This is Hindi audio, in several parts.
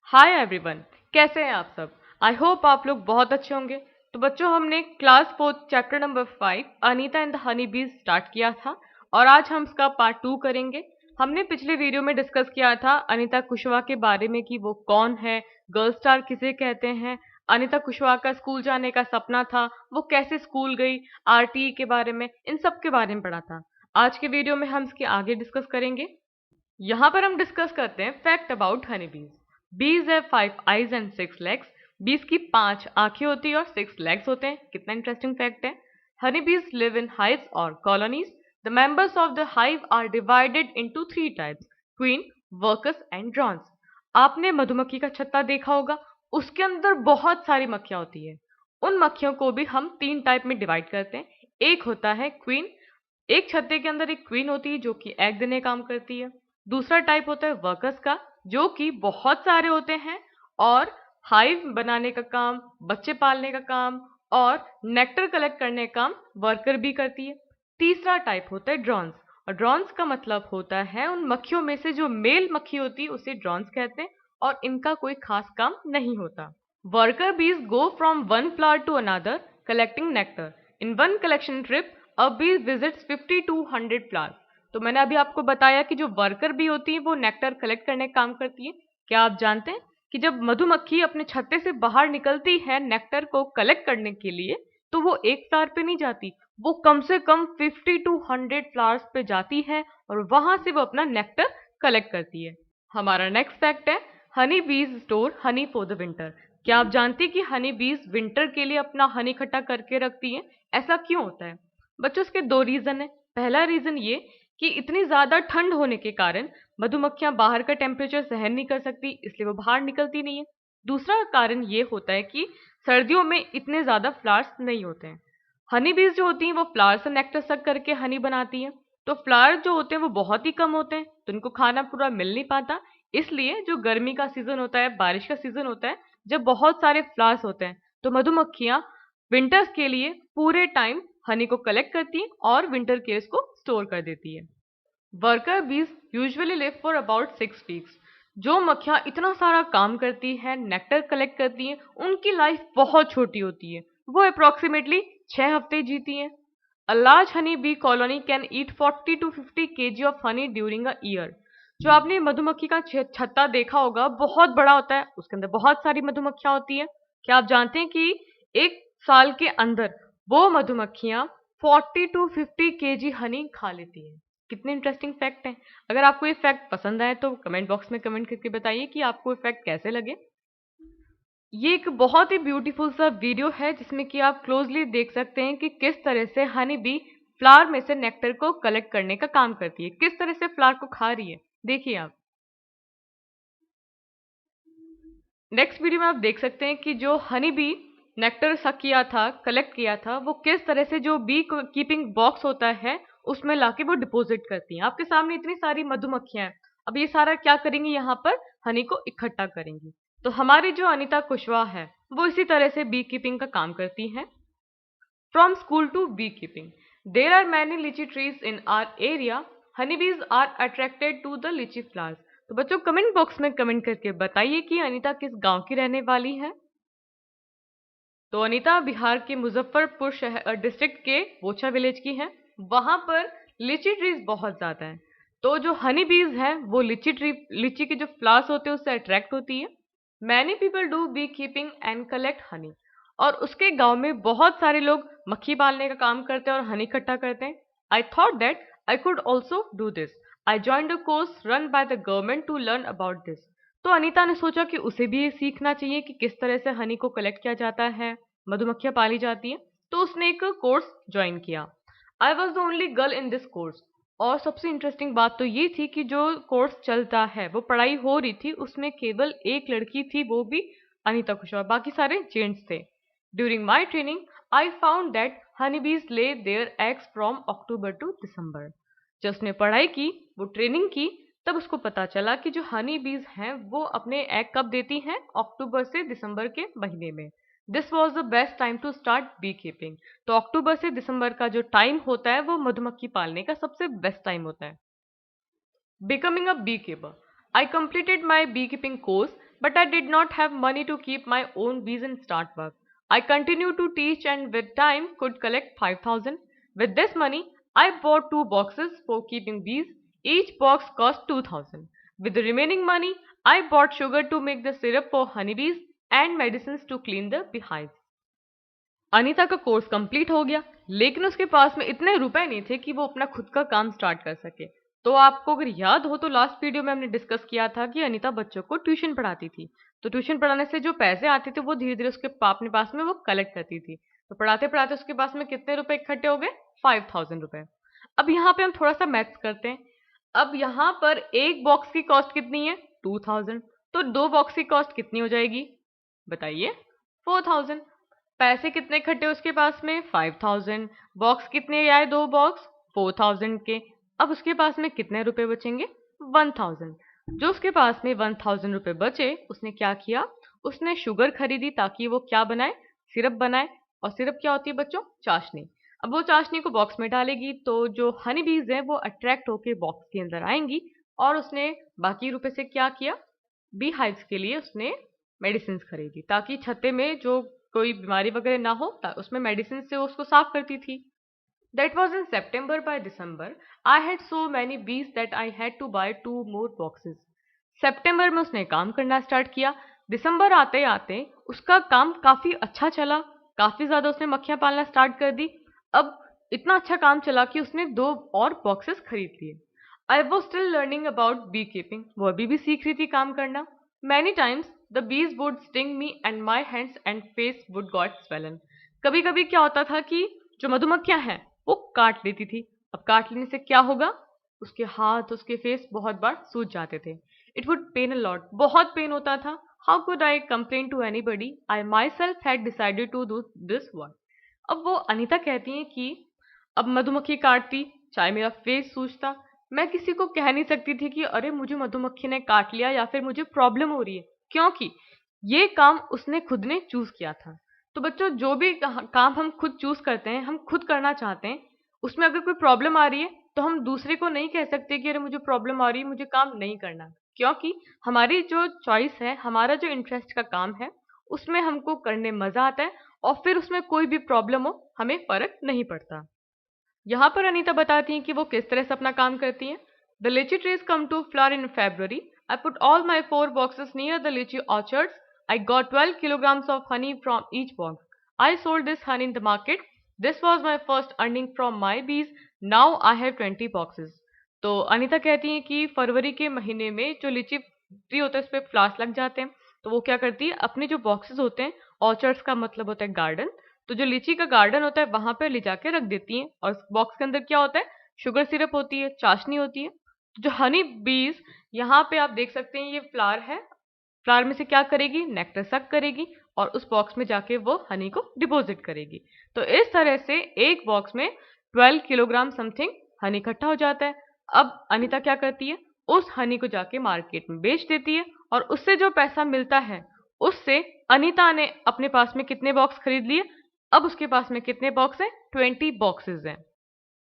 हाय एवरीवन, कैसे हैं आप सब। आई होप आप लोग बहुत अच्छे होंगे। तो बच्चों, हमने class 4 chapter number 5 Anita and the honey बीज स्टार्ट किया था और आज हम इसका पार्ट 2 करेंगे। हमने पिछले वीडियो में डिस्कस किया था अनीता कुशवाहा के बारे में कि वो कौन है, गर्ल स्टार किसे कहते हैं, अनीता कुशवाहा का स्कूल जाने का सपना था, वो कैसे स्कूल गई, आरटीई के बारे में, इन सब के बारे में पढ़ा था। आज के वीडियो में हम इसके आगे डिस्कस करेंगे। यहाँ पर हम डिस्कस करते हैं फैक्ट अबाउट हनी बीज। बीज है 5 आईज एंड 6 लेग्स। बीज की 5 आंखें होती है और 6 लेग्स होते हैं। कितना इंटरेस्टिंग फैक्ट है। Honey bees live in hives और colonies. The members of the hive are divided into 3 types: queen, workers and drones. आपने मधुमक्खी का छत्ता देखा होगा, उसके अंदर बहुत सारी मक्खियां होती है। उन मक्खियों को भी हम 3 टाइप में डिवाइड करते हैं। एक होता है क्वीन। एक छत्ते के अंदर एक क्वीन होती है जो कि एग देने काम करती है। दूसरा टाइप होता है वर्कर्स का, जो कि बहुत सारे होते हैं और हाइव बनाने का काम, बच्चे पालने का काम और नेक्टर कलेक्ट करने का काम वर्कर भी करती है। तीसरा टाइप होता है ड्रोन्स, और ड्रोन्स का मतलब होता है उन मक्खियों में से जो मेल मक्खी होती है उसे ड्रोन्स कहते हैं और इनका कोई खास काम नहीं होता। Worker bees go from one flower to another collecting nectar. In one collection trip, a bee visits 50 to 100 flowers. तो मैंने अभी आपको बताया कि जो वर्कर बी होती है वो नेक्टर कलेक्ट करने का काम करती है। क्या आप जानते हैं कि जब मधुमक्खी अपने छत्ते से बाहर निकलती है नेक्टर को कलेक्ट करने के लिए, तो वो एक फ्लावर पे नहीं जाती, वो कम से कम 50 टू 100 फ्लावर्स पे जाती है और वहां से वो अपना नेक्टर कलेक्ट करती है। हमारा नेक्स्ट फैक्ट है हनी बीज store Honey for the winter. क्या आप जानते हैं कि हनी बीज विंटर के लिए अपना हनी इकट्ठा करके रखती हैं? ऐसा क्यों होता है? बच्चों, इसके दो रीजन है। पहला रीजन ये कि इतनी ज्यादा ठंड होने के कारण मधुमक्खियां बाहर का टेम्परेचर सहन नहीं कर सकती, इसलिए वो बाहर निकलती नहीं है। दूसरा कारण ये होता है कि सर्दियों में इतने ज्यादा फ्लावर्स नहीं होते हैं। हनी बीज जो होती हैं वो फ्लावर से नेक्टर सक करके हनी बनाती हैं। तो फ्लावर जो होते हैं वो बहुत ही कम होते हैं, तो इनको खाना पूरा मिल नहीं पाता। इसलिए जो गर्मी का सीजन होता है, बारिश का सीजन होता है, जब बहुत सारे फ्लावर्स होते हैं, तो मधुमक्खियां विंटर्स के लिए पूरे टाइम हनी को कलेक्ट करती हैं और विंटर के लिए इसको स्टोर कर देती है। वर्कर बीज usually live for about 6 weeks. जो मक्खियां इतना सारा काम करती है, नेक्टर कलेक्ट करती हैं, उनकी लाइफ बहुत छोटी होती है। वो अप्रोक्सीमेटली 6 हफ्ते जीती हैं। A large honey bee colony can eat 40 to 50 KG of honey during a year. जो आपने मधुमक्खी का छत्ता देखा होगा, बहुत बड़ा होता है, उसके अंदर बहुत सारी मधुमक्खियां होती है। क्या आप जानते हैं कि एक साल के अंदर वो मधुमक्खियां 40 टू 50 केजी हनी खा लेती हैं। कितने इंटरेस्टिंग फैक्ट हैं। अगर आपको ये फैक्ट पसंद आए तो कमेंट बॉक्स में कमेंट करके बताइए कि आपको ये फैक्ट कैसे लगे। ये एक बहुत ही ब्यूटीफुल सा वीडियो है जिसमें कि आप क्लोजली देख सकते हैं कि किस तरह से हनी बी फ्लावर में से नेक्टर को कलेक्ट करने का काम करती है, किस तरह से फ्लावर को खा रही है। देखिए आप। नेक्स्ट वीडियो में आप देख सकते हैं कि जो हनी बी नेक्टर सक किया था, कलेक्ट किया था, वो किस तरह से जो बी कीपिंग बॉक्स होता है उसमें लाके वो डिपॉजिट करती हैं। आपके सामने इतनी सारी मधुमक्खियां हैं, अब ये सारा क्या करेंगी, यहाँ पर हनी को इकट्ठा करेंगी। तो हमारी जो अनीता कुशवाहा है वो इसी तरह से बी कीपिंग का काम करती हैं। From school to beekeeping. There are many lychee trees in our area. Honeybees are attracted to the lychee flowers. तो बच्चों, कमेंट बॉक्स में कमेंट करके बताइए कि अनीता किस गांव की रहने वाली है। तो अनीता बिहार के मुजफ्फरपुर शहर डिस्ट्रिक्ट के बोचा विलेज की है। वहां पर लीची ट्रीज बहुत ज्यादा है। तो जो हनी बीज है वो लीची के जो फ्लावर्स होते हैं उससे अट्रैक्ट होती है। Many people do bee keeping and collect honey. और उसके गांव में बहुत सारे लोग मक्खी पालने का काम करते हैं और हनी इकट्ठा करते हैं। I thought that I could also do this. I joined a course run by the government to learn about this. तो अनीता ने सोचा कि उसे भी ये सीखना चाहिए कि किस तरह से हनी को कलेक्ट किया जाता है, मधुमक्खियां पाली जाती हैं। तो उसने एक कोर्स ज्वाइन किया। I was the only girl in this course. और सबसे इंटरेस्टिंग बात तो ये थी कि जो कोर्स चलता है, वो पढ़ाई हो रही थी, उसमें केवल एक लड़की थी, वो भी अनीता कुशवाहा, बाकी सारे जेंट्स थे। During my training I found that honey bees lay their eggs from October to December. जब उसने पढ़ाई की, वो ट्रेनिंग की, तब उसको पता चला कि जो हनी बीज हैं वो अपने एग कब देती हैं, अक्टूबर से दिसंबर के महीने में। This was the best time to start bee keeping. तो अक्टूबर से दिसंबर का जो टाइम होता है वो मधुमक्खी पालने का सबसे बेस्ट टाइम होता है। Becoming a beekeeper. I completed my beekeeping course. but I did not have money to keep my own bees and start work. I continued to teach and with time could collect 5,000. With this money, I bought 2 boxes for keeping bees. Each box cost 2,000. With the remaining money, I bought sugar to make the syrup for honeybees and medicines to clean the beehives. Anita का कोर्स कंप्लीट हो गया, लेकिन उसके पास में इतने रुपए नहीं थे कि वो अपना खुद का काम स्टार्ट कर सके। तो आपको अगर याद हो तो लास्ट वीडियो में हमने डिस्कस किया था कि अनीता बच्चों को ट्यूशन पढ़ाती थी। तो ट्यूशन पढ़ाने से जो पैसे आते थे वो धीरे धीरे उसके अपने पास में वो कलेक्ट करती थी। तो पढ़ाते पढ़ाते उसके पास में कितने रुपए इकट्ठे हो गए? 5,000 रुपए। अब यहाँ पे हम थोड़ा सा मैथ्स करते हैं। अब यहाँ पर एक बॉक्स की कॉस्ट कितनी है? 2,000। तो 2 बॉक्स की कॉस्ट कितनी हो जाएगी बताइए? 4,000। पैसे कितने इकट्ठे उसके पास में? 5,000। बॉक्स कितने आए? 2 बॉक्स 4,000 के। अब उसके पास में कितने रुपए बचेंगे? 1,000। जो उसके पास में 1,000 रुपए बचे, उसने क्या किया? उसने शुगर खरीदी ताकि वो क्या बनाए? सिरप बनाए। और सिरप क्या होती है बच्चों? चाशनी। अब वो चाशनी को बॉक्स में डालेगी तो जो हनी बीज है वो अट्रैक्ट होके बॉक्स के अंदर आएंगी। और उसने बाकी रुपए से क्या किया? बी हाइव्स के लिए उसने मेडिसिन खरीदी ताकि छत्ते में जो कोई बीमारी वगैरह ना हो, उसमें मेडिसिन से उसको साफ करती थी। That was in September. By December, I had so many bees that I had to buy 2 more boxes. सितंबर में उसने काम करना स्टार्ट किया। दिसंबर आते आते उसका काम काफी अच्छा चला, काफी ज्यादा उसने मक्खियां पालना स्टार्ट कर दी। अब इतना अच्छा काम चला कि उसने 2 और बॉक्सेस खरीद लिए। I was still learning about bee keeping, वो अभी भी सीख रही थी काम करना। Many times the bees would sting me and my hands and face would got swollen. कभी कभी क्या होता था कि जो मधुमक्खियां हैं वो काट लेती थी। अब काट लेने से क्या होगा? उसके हाथ, उसके फेस बहुत बार सूज जाते थे। It would pain a lot, बहुत पेन होता था। How could I complain to anybody? I myself had decided to do this work. अब वो अनीता कहती है कि अब मधुमक्खी काटती, चाहे मेरा फेस सूजता, मैं किसी को कह नहीं सकती थी कि अरे मुझे मधुमक्खी ने काट लिया या फिर मुझे प्रॉब्लम हो रही है, क्योंकि ये काम उसने खुद ने चूज किया था। तो बच्चों, जो भी काम हम खुद चूज करते हैं, हम खुद करना चाहते हैं, उसमें अगर कोई प्रॉब्लम आ रही है तो हम दूसरे को नहीं कह सकते कि अरे मुझे प्रॉब्लम आ रही है, मुझे काम नहीं करना। क्योंकि हमारी जो चॉइस है, हमारा जो इंटरेस्ट का काम है, उसमें हमको करने मजा आता है और फिर उसमें कोई भी प्रॉब्लम हो हमें फर्क नहीं पड़ता। यहाँ पर अनीता बताती हैं कि वो किस तरह से अपना काम करती हैं। The litchi trees come to flower in February. I put all my 4 boxes near the lychee orchards. I got 12 kilograms of honey from each box. I sold this honey in the market. This was my first earning from my bees. Now I have 20 boxes. तो अनीता कहती हैं कि फरवरी के महीने में जो लीची ट्री होता है उस पर फ्लावर्स लग जाते हैं। तो वो क्या करती है, अपने जो बॉक्सेस होते हैं, ऑर्चर्ड्स का मतलब होता है गार्डन, तो जो लीची का गार्डन होता है वहां पे ले जाके रख देती हैं। और बॉक्स के अंदर क्या होता है? शुगर सिरप होती है, चाशनी होती है। तो जो हनी बीज, यहाँ पे आप देख सकते हैं ये फ्लावर है। फ्लावर में से क्या करेगी? नेक्टर सक करेगी और उस बॉक्स में जाके वो हनी को डिपॉजिट करेगी। तो इस तरह से एक बॉक्स में 12 किलोग्राम समथिंग हनी इकट्ठा हो जाता है। अब अनीता क्या करती है? उस हनी को जाके मार्केट में बेच देती है और उससे जो पैसा मिलता है उससे अनीता ने अपने पास में कितने बॉक्स खरीद लिए? अब उसके पास में कितने बॉक्स हैं? 20 बॉक्सेस हैं।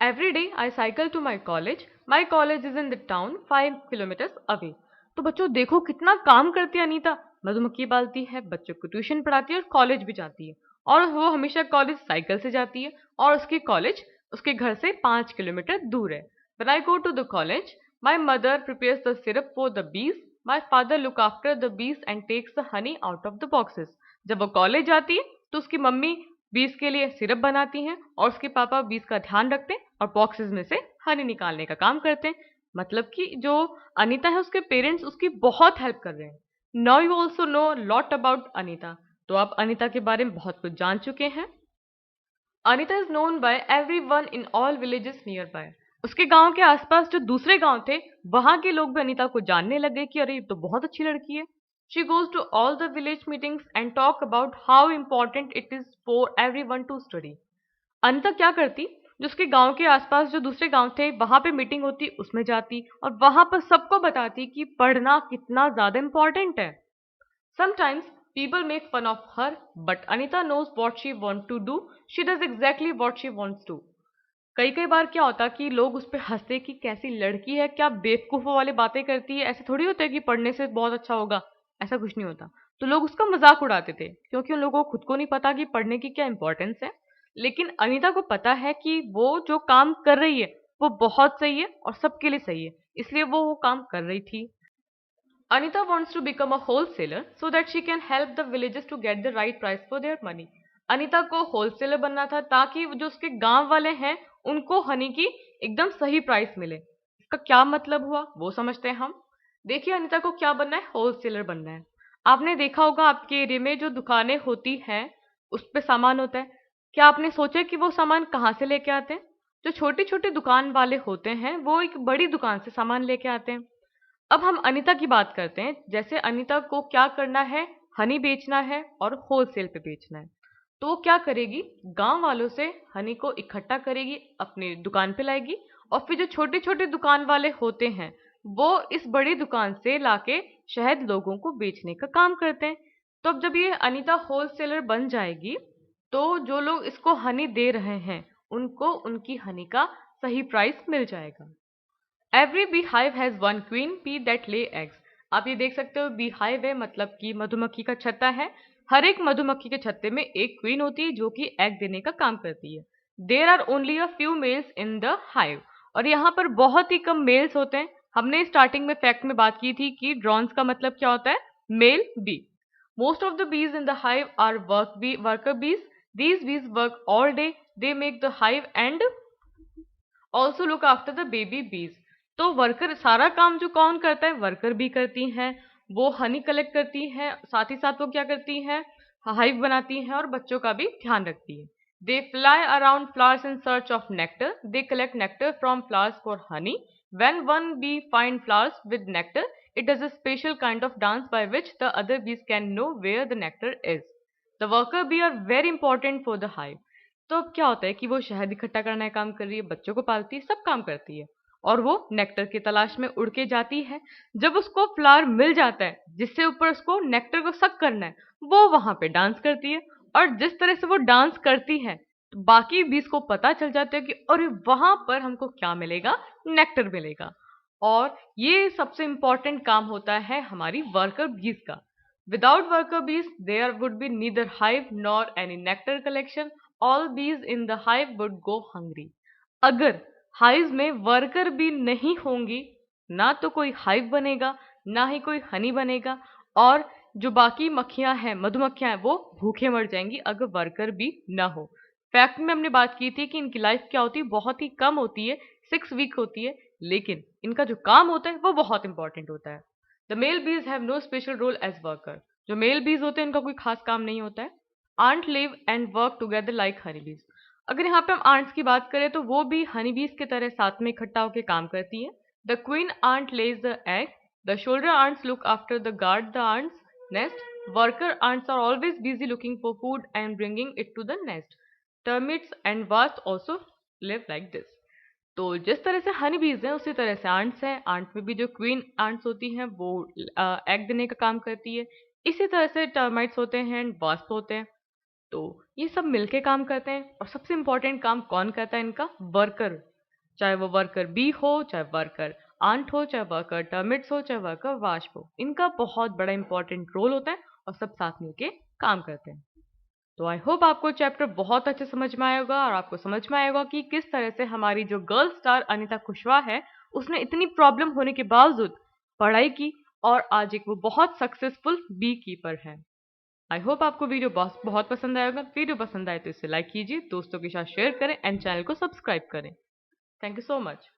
Every day I cycle to my college. My college is in the town 5 kilometres away. तो बच्चों देखो कितना काम करती है अनीता। मधुमक्खी पालती है, बच्चों को ट्यूशन पढ़ाती है और कॉलेज भी जाती है। और वो हमेशा कॉलेज साइकिल से जाती है और उसकी कॉलेज उसके घर से 5 किलोमीटर दूर है। When I go to the college, my mother prepares the syrup for the bees. My father look after the bees and takes the honey out of the boxes. जब वो कॉलेज जाती है तो उसकी मम्मी बीज के लिए सिरप बनाती हैं और उसके पापा बीज का ध्यान रखते हैं और बॉक्सेस में से हनी निकालने का काम करते हैं। मतलब कि जो अनीता है उसके पेरेंट्स उसकी बहुत हेल्प कर रहे हैं। Now you also know lot about Anita. तो आप अनीता के बारे में बहुत कुछ जान चुके हैं। Anita is known by everyone in all villages near by. उसके गांव के आसपास जो दूसरे गांव थे वहां के लोग भी अनीता को जानने लगे कि अरे ये तो बहुत अच्छी लड़की है। She goes to all the village meetings and talk about how important it is for everyone to study. Anita क्या करती? जो उसके गांव के आसपास जो दूसरे गांव थे वहां पे मीटिंग होती, उसमें जाती और वहां पर सबको बताती कि पढ़ना कितना ज्यादा इंपॉर्टेंट है। Sometimes people make fun of her, but Anita knows what she wants to do. She does exactly what she wants to. कई कई बार क्या होता कि लोग उस पर हंसते कि कैसी लड़की है, क्या बेवकूफों वाली बातें करती है, ऐसे थोड़ी होता है कि पढ़ने से बहुत अच्छा होगा। ऐसा कुछ नहीं होता। तो लोग उसका मजाक उड़ाते थे क्योंकि उन लोगों को खुद को नहीं पता कि पढ़ने की क्या इंपॉर्टेंस है। लेकिन अनीता को पता है कि वो जो काम कर रही है वो बहुत सही है और सबके लिए सही है, इसलिए वो काम कर रही थी। Anita wants to become a wholesaler so that she can help the villagers to get the right price for their money. Anita को होलसेलर बनना था ताकि जो उसके गांव वाले हैं उनको हनी की एकदम सही प्राइस मिले। इसका क्या मतलब हुआ वो समझते हैं हम। देखिए अनीता को क्या बनना है, होलसेलर बनना है। आपने देखा होगा आपके एरिया में जो दुकानें होती हैं उस पे सामान होता है। क्या आपने सोचा कि वो सामान कहाँ से लेके आते हैं? जो छोटी छोटी दुकान वाले होते हैं वो एक बड़ी दुकान से सामान लेके आते हैं। अब हम अनीता की बात करते हैं। जैसे अनीता को क्या करना है, हनी बेचना है और होलसेल पे बेचना है। तो वो क्या करेगी, गांव वालों से हनी को इकट्ठा करेगी, अपनी दुकान पे लाएगी और फिर जो छोटे छोटे दुकान वाले होते हैं वो इस बड़ी दुकान से लाके शहद लोगों को बेचने का काम करते हैं। तो अब जब ये अनीता होलसेलर बन जाएगी तो जो लोग इसको हनी दे रहे हैं उनको उनकी हनी का सही प्राइस मिल जाएगा। Every bee hive has one queen bee that lay eggs. आप ये देख सकते हो बी हाइव है मतलब कि मधुमक्खी का छत्ता है। हर एक मधुमक्खी के छत्ते में एक क्वीन होती है जो कि एग देने का काम करती है। There are only a few males in the hive. और यहाँ पर बहुत ही कम मेल्स होते हैं। हमने स्टार्टिंग में फैक्ट में बात की थी कि ड्रॉन्स का मतलब क्या होता है, male bee. Most of the bees in the hive are worker bees. These bees work all day. They make the hive and also look after the baby बीज। तो वर्कर सारा काम जो कौन करता है, वर्कर भी करती हैं। वो हनी कलेक्ट करती हैं, साथ ही साथ वो क्या करती हैं, हाइव बनाती हैं और बच्चों का भी ध्यान रखती है। They fly around flowers in search of nectar. They collect nectar from flowers for honey. When one bee find flowers with nectar it does a special kind of dance by which the other bees can know where the nectar is. The worker bee are very important for the hive. तो अब क्या होता है कि वो शहद इकट्ठा करने का काम कर रही है, बच्चों को पालती है, सब काम करती है और वो नेक्टर की तलाश में उड़ के जाती है। जब उसको फ्लावर मिल जाता है जिससे ऊपर उसको नेक्टर को सक करना है, वो वहां पे डांस करती है। और जिस तरह से वो डांस करती है तो बाकी बीज को पता चल जाता है कि अरे वहां पर हमको क्या मिलेगा, नेक्टर मिलेगा। और ये सबसे इंपॉर्टेंट काम होता है हमारी वर्कर बीज का। Without worker bees there would be neither hive nor any nectar collection. All bees in the hive would go hungry. अगर हाइव में वर्कर बी नहीं होंगी ना तो कोई हाइव बनेगा, ना ही कोई हनी बनेगा। और जो बाकी मक्खियां हैं, मधुमक्खियां हैं, वो भूखे मर जाएंगी अगर वर्कर बी ना हो। फैक्ट में हमने बात की थी कि इनकी लाइफ क्या होती है, बहुत ही कम होती है, 6 वीक होती है। लेकिन इनका जो काम होता है वो बहुत इंपॉर्टेंट होता है। The male bees have no special role as worker. जो मेल बीज होते हैं इनका कोई खास काम नहीं होता है। Ant live and work together like honey bees. अगर यहाँ पे हम आंट्स की बात करें तो वो भी हनी बीज की तरह साथ में इकट्ठा होकर काम करती है। The queen ant lays the egg. The soldier ants look after the guard the ants nest. Worker ants are always busy looking for food and bringing it to the nest. Termites and wasp also live like this. तो जिस तरह से हनी बीज है उसी तरह से आंट्स हैं। आंट में भी जो क्वीन आंट्स होती हैं वो एग देने का काम करती है। इसी तरह से टर्माइट्स होते हैं एंड वास्प होते हैं। तो ये सब मिलके काम करते हैं। और सबसे इंपॉर्टेंट काम कौन करता है इनका, वर्कर। चाहे वो वर्कर बी हो, चाहे वर्कर आंट हो, चाहे वर्कर टर्मिट्स हो, चाहे वर्कर वास्प हो, इनका बहुत बड़ा इंपॉर्टेंट रोल होता है और सब साथ मिलके काम करते हैं। तो आई होप आपको चैप्टर बहुत अच्छे समझ में आएगा और आपको समझ में आएगा कि किस तरह से हमारी जो गर्ल स्टार अनीता कुशवाहा है उसने इतनी प्रॉब्लम होने के बावजूद पढ़ाई की और आज एक वो बहुत सक्सेसफुल बी कीपर है। आई होप आपको वीडियो बहुत बहुत पसंद आएगा। वीडियो पसंद आए तो इसे लाइक कीजिए, दोस्तों के साथ शेयर करें एंड चैनल को सब्सक्राइब करें। Thank you so much.